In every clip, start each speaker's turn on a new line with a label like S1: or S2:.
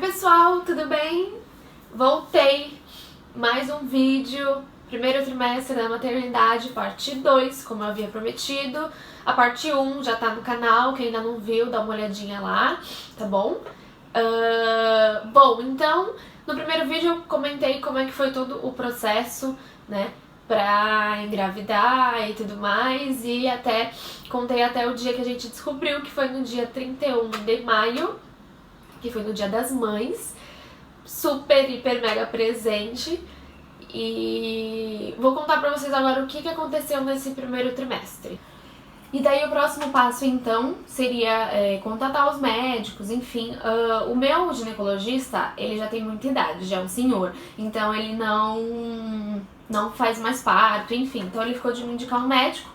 S1: pessoal, tudo bem? Voltei, mais um vídeo, primeiro trimestre da maternidade, parte 2, como eu havia prometido. A parte 1 já tá no canal, quem ainda não viu, dá uma olhadinha lá, tá bom? Bom, então, no primeiro vídeo eu comentei como é que foi todo o processo, né, pra engravidar e tudo mais, e contei até o dia que a gente descobriu, que foi no dia 31 de maio, que foi no Dia das Mães, super, hiper, mega presente. E vou contar pra vocês agora o que aconteceu nesse primeiro trimestre. E daí o próximo passo, então, seria contatar os médicos, enfim. O meu ginecologista, ele já tem muita idade, já é um senhor, então ele não faz mais parto, enfim. Então ele ficou de me indicar um médico.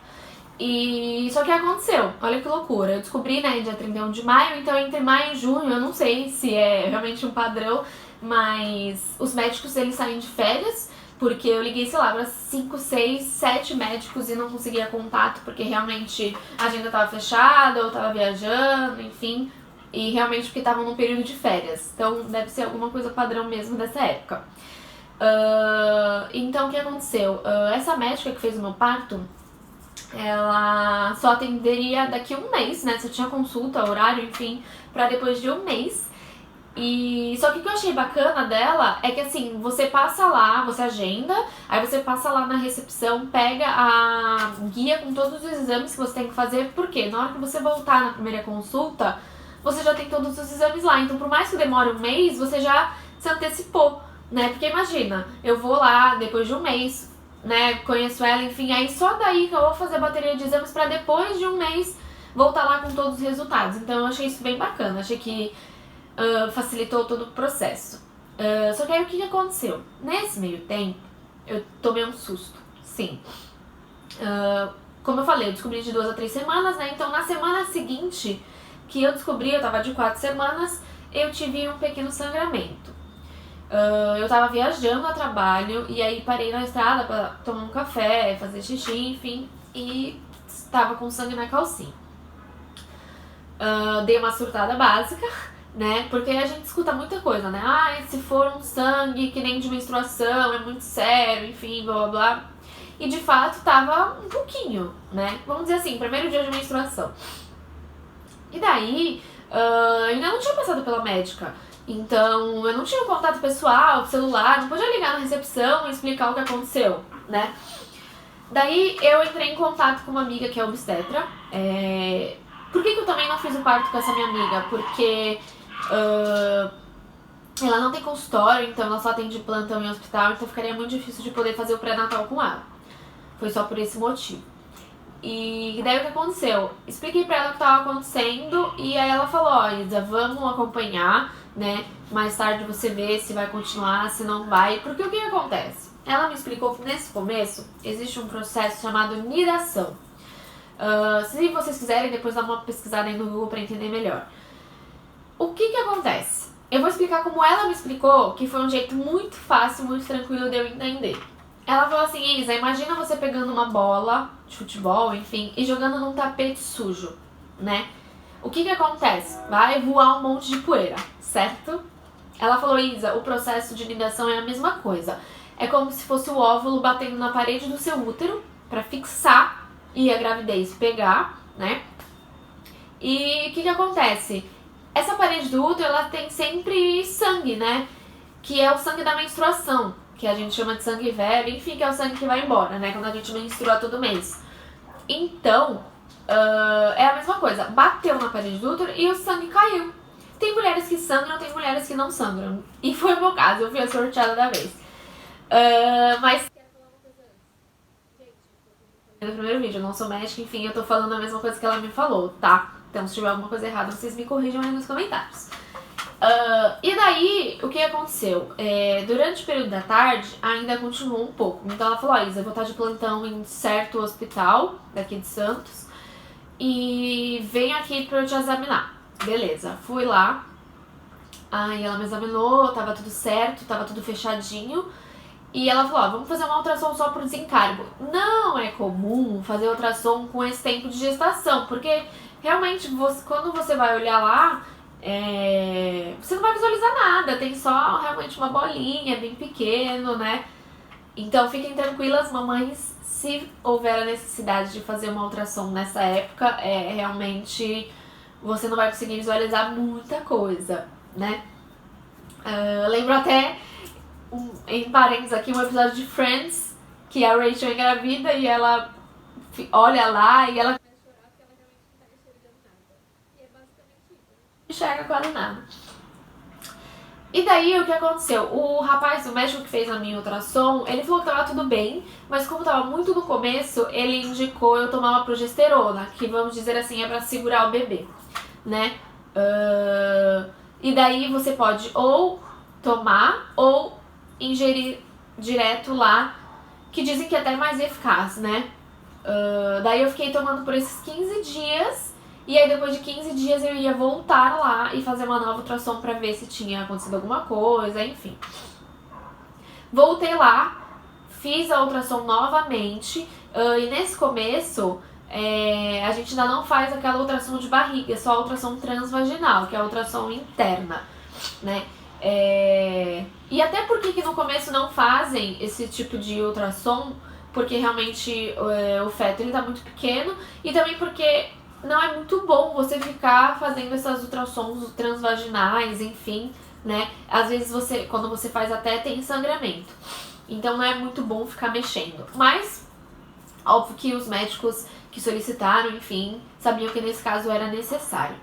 S1: E só que aconteceu, olha que loucura, eu descobri, né, dia 31 de maio, então entre maio e junho, eu não sei se é realmente um padrão, mas os médicos, eles saem de férias, porque eu liguei, sei lá, para 5, 6, 7 médicos e não conseguia contato, porque realmente a agenda tava fechada, ou tava viajando, enfim, e realmente porque estavam num período de férias, então deve ser alguma coisa padrão mesmo dessa época. Então o que aconteceu? Essa médica que fez o meu parto, ela só atenderia daqui a um mês, né? Só tinha consulta, horário, enfim, pra depois de um mês. E só que o que eu achei bacana dela é que assim, você passa lá, você agenda, aí você passa lá na recepção, pega a guia com todos os exames que você tem que fazer, porque na hora que você voltar na primeira consulta, você já tem todos os exames lá. Então, por mais que demore um mês, você já se antecipou, né? Porque imagina, eu vou lá depois de um mês, né, conheço ela, enfim, aí só daí que eu vou fazer a bateria de exames pra depois de um mês voltar lá com todos os resultados. Então eu achei isso bem bacana, achei que facilitou todo o processo. Só que aí o que aconteceu? Nesse meio tempo, eu tomei um susto, sim. Como eu falei, eu descobri de 2 a 3 semanas, né, então na semana seguinte que eu descobri, eu tava de 4 semanas, eu tive um pequeno sangramento. Eu tava viajando a trabalho e aí parei na estrada pra tomar um café, fazer xixi, enfim, e tava com sangue na calcinha. Dei uma surtada básica, né, porque a gente escuta muita coisa, né, se for um sangue que nem de menstruação, é muito sério, enfim, blá blá blá. E de fato tava um pouquinho, né, vamos dizer assim, primeiro dia de menstruação. E daí, eu ainda não tinha passado pela médica. Então, eu não tinha contato pessoal, celular, não podia ligar na recepção e explicar o que aconteceu, né? Daí, eu entrei em contato com uma amiga que é obstetra. Por que eu também não fiz o parto com essa minha amiga? Porque ela não tem consultório, então ela só atende plantão em hospital, então ficaria muito difícil de poder fazer o pré-natal com ela. Foi só por esse motivo. E daí o que aconteceu? Expliquei pra ela o que tava acontecendo e aí ela falou, Isa, vamos acompanhar, né? Mais tarde você vê se vai continuar, se não vai. Porque o que acontece? Ela me explicou que nesse começo existe um processo chamado nidação. Se vocês quiserem, depois dá uma pesquisada aí no Google pra entender melhor. O que acontece? Eu vou explicar como ela me explicou, que foi um jeito muito fácil, muito tranquilo de eu entender. Ela falou assim, Isa, imagina você pegando uma bola de futebol, enfim, e jogando num tapete sujo, né? O que acontece? Vai voar um monte de poeira, certo? Ela falou, Isa, o processo de nidação é a mesma coisa. É como se fosse o óvulo batendo na parede do seu útero pra fixar e a gravidez pegar, né? E o que acontece? Essa parede do útero, ela tem sempre sangue, né? Que é o sangue da menstruação, que a gente chama de sangue velho, enfim, que é o sangue que vai embora, né, quando a gente menstrua todo mês. Então, é a mesma coisa, bateu na parede do útero e o sangue caiu. Tem mulheres que sangram, tem mulheres que não sangram. E foi o meu caso, eu fui a sorteada da vez. Mas... Quero falar uma coisa antes. Gente, no primeiro vídeo, eu não sou médica, enfim, eu tô falando a mesma coisa que ela me falou, tá? Então, se tiver alguma coisa errada, vocês me corrijam aí nos comentários. E daí, o que aconteceu? Durante o período da tarde, ainda continuou um pouco. Então ela falou, Isa, eu vou estar de plantão em certo hospital, daqui de Santos, e vem aqui pra eu te examinar. Beleza, fui lá, aí ela me examinou, tava tudo certo, tava tudo fechadinho, e ela falou, vamos fazer uma ultrassom só por desencargo. Não é comum fazer ultrassom com esse tempo de gestação, porque realmente, quando você vai olhar lá, você não vai visualizar nada, tem só realmente uma bolinha, bem pequeno, né? Então fiquem tranquilas, mamães, se houver a necessidade de fazer uma ultrassom nessa época, realmente você não vai conseguir visualizar muita coisa, né? Lembro até, em parênteses aqui, um episódio de Friends, que a Rachel engravida e ela olha lá e ela começa a chorar porque ela realmente não tá enxergando nada. E é basicamente isso, não enxerga quase nada. E daí o que aconteceu? O rapaz, o médico que fez a minha ultrassom, ele falou que tava tudo bem, mas como tava muito no começo, ele indicou eu tomar uma progesterona, que vamos dizer assim, é pra segurar o bebê, né? E daí você pode ou tomar ou ingerir direto lá, que dizem que é até mais eficaz, né? Daí eu fiquei tomando por esses 15 dias, e aí depois de 15 dias eu ia voltar lá e fazer uma nova ultrassom pra ver se tinha acontecido alguma coisa, enfim. Voltei lá, fiz a ultrassom novamente, e nesse começo a gente ainda não faz aquela ultrassom de barriga, é só a ultrassom transvaginal, que é a ultrassom interna, né? E até porque que no começo não fazem esse tipo de ultrassom, porque realmente o feto ele tá muito pequeno, e também porque não é muito bom você ficar fazendo essas ultrassons transvaginais, enfim, né? Às vezes quando você faz até tem sangramento. Então não é muito bom ficar mexendo. Mas, óbvio que os médicos que solicitaram, enfim, sabiam que nesse caso era necessário.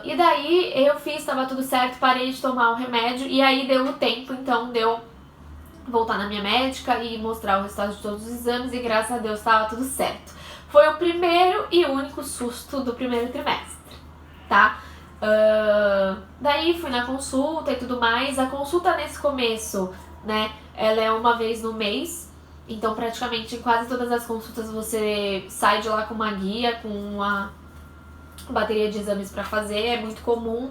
S1: E daí eu fiz, tava tudo certo, parei de tomar o remédio, e aí deu o tempo, então deu voltar na minha médica e mostrar o resultado de todos os exames, e graças a Deus tava tudo certo. Foi o primeiro e único susto do primeiro trimestre, tá? Daí fui na consulta e tudo mais. A consulta nesse começo, né, ela é uma vez no mês. Então praticamente em quase todas as consultas você sai de lá com uma guia, com uma bateria de exames pra fazer, é muito comum.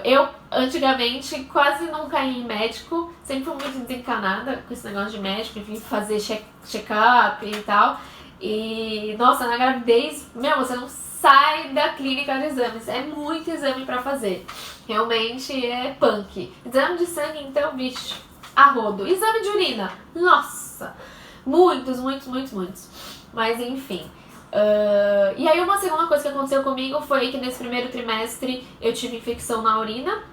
S1: Eu antigamente quase nunca ia em médico, sempre fui muito desencanada com esse negócio de médico, enfim, fazer check-up e tal. E, nossa, na gravidez, você não sai da clínica de exames, é muito exame pra fazer, realmente é punk. Exame de sangue, então, bicho, a rodo. Exame de urina, nossa, muitos. Mas, enfim. E aí uma segunda coisa que aconteceu comigo foi que nesse primeiro trimestre eu tive infecção na urina.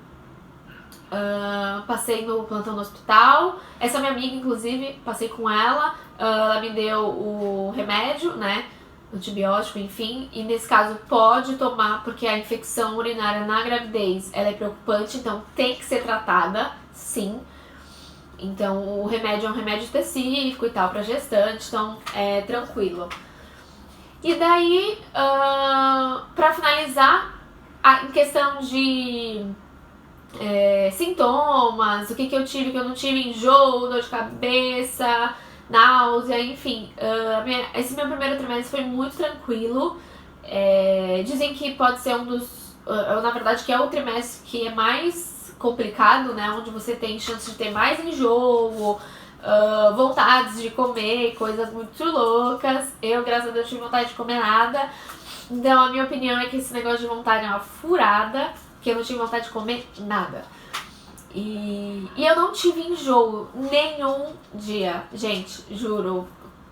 S1: Passei no plantão no hospital. Essa minha amiga, inclusive, passei com ela. Ela me deu o remédio, né? Antibiótico, enfim. E nesse caso pode tomar, porque a infecção urinária na gravidez ela é preocupante, então tem que ser tratada, sim. Então o remédio é um remédio específico e tal pra gestante, então é tranquilo. E daí, pra finalizar, em questão de sintomas, o que eu tive, que eu não tive, enjoo, dor de cabeça, náusea, enfim. Esse meu primeiro trimestre foi muito tranquilo. Dizem que pode ser um dos... na verdade, que é o trimestre que é mais complicado, né? Onde você tem chance de ter mais enjoo, vontades de comer, coisas muito loucas. Eu, graças a Deus, tive vontade de comer nada. Então, a minha opinião é que esse negócio de vontade é uma furada, que eu não tive vontade de comer nada. E eu não tive enjoo nenhum dia, gente, juro.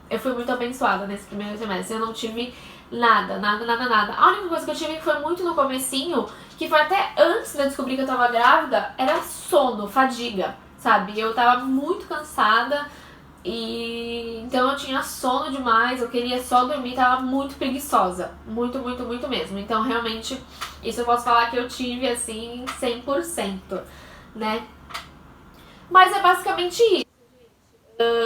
S1: Eu fui muito abençoada nesse primeiro semestre, eu não tive nada. A única coisa que eu tive que foi muito no comecinho, que foi até antes de eu descobrir que eu tava grávida, era sono, fadiga, sabe? Eu tava muito cansada, e então eu tinha sono demais, eu queria só dormir, tava muito preguiçosa, muito mesmo. Então realmente, isso eu posso falar que eu tive assim 100%, né? Mas é basicamente isso.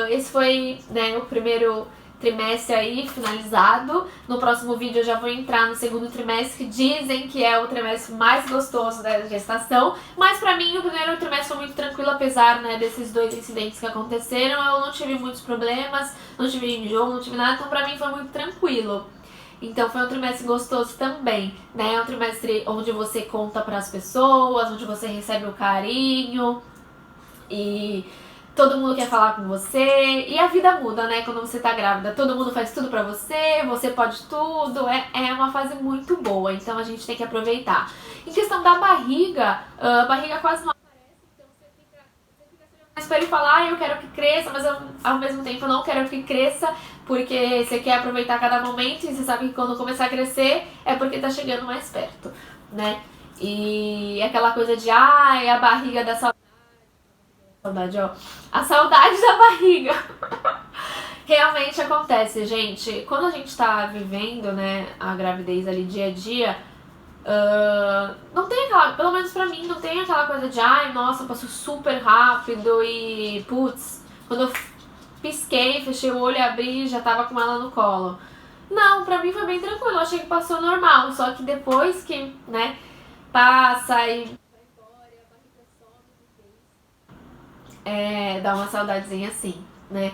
S1: Esse foi, né, o primeiro trimestre aí finalizado. No próximo vídeo eu já vou entrar no segundo trimestre, que dizem que é o trimestre mais gostoso da gestação. Mas pra mim o primeiro trimestre foi muito tranquilo, apesar, né, desses dois incidentes que aconteceram. Eu não tive muitos problemas, não tive enjoo, não tive nada, então pra mim foi muito tranquilo. Então foi um trimestre gostoso também, né? É um trimestre onde você conta pras pessoas, onde você recebe o carinho. E todo mundo quer falar com você, e a vida muda, né, quando você tá grávida. Todo mundo faz tudo pra você, você pode tudo, é uma fase muito boa, então a gente tem que aproveitar. Em questão da barriga, a barriga quase não aparece, então você fica olhando no espelho e fala, eu quero que cresça, mas ao mesmo tempo eu não quero que cresça, porque você quer aproveitar cada momento, e você sabe que quando começar a crescer é porque tá chegando mais perto, né? E aquela coisa de, a barriga da saudade, ó. A saudade da barriga. Realmente acontece, gente. Quando a gente tá vivendo, né, a gravidez ali dia a dia, não tem aquela, pelo menos pra mim, não tem aquela coisa de, nossa, passou super rápido e, putz, quando eu pisquei, fechei o olho e abri, já tava com ela no colo. Não, pra mim foi bem tranquilo, eu achei que passou normal, só que depois que, né, passa e dá uma saudadezinha assim, né?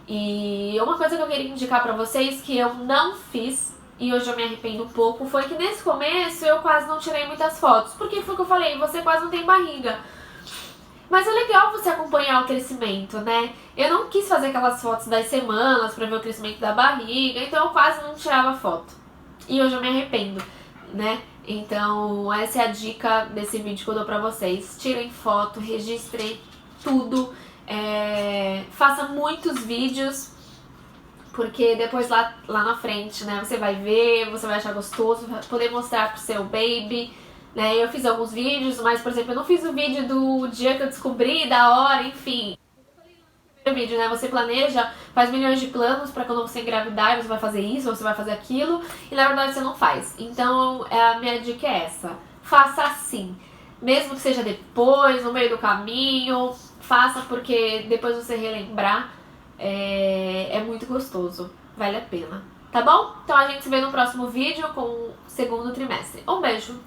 S1: E uma coisa que eu queria indicar pra vocês que eu não fiz e hoje eu me arrependo um pouco foi que nesse começo eu quase não tirei muitas fotos, porque foi o que eu falei, você quase não tem barriga. Mas é legal você acompanhar o crescimento, né? Eu não quis fazer aquelas fotos das semanas pra ver o crescimento da barriga, então eu quase não tirava foto. E hoje eu me arrependo, né? Então essa é a dica desse vídeo que eu dou pra vocês. Tirem foto, registrem tudo, faça muitos vídeos, porque depois lá na frente, né, você vai ver, você vai achar gostoso, vai poder mostrar pro seu baby, né? Eu fiz alguns vídeos, mas, por exemplo, eu não fiz o vídeo do dia que eu descobri, da hora, enfim. Vídeo, né? Você planeja, faz milhões de planos pra quando você engravidar, você vai fazer isso, você vai fazer aquilo, e na verdade você não faz. Então, a minha dica é essa. Faça assim. Mesmo que seja depois, no meio do caminho, faça porque depois você relembrar é muito gostoso. Vale a pena. Tá bom? Então a gente se vê no próximo vídeo com o segundo trimestre. Um beijo!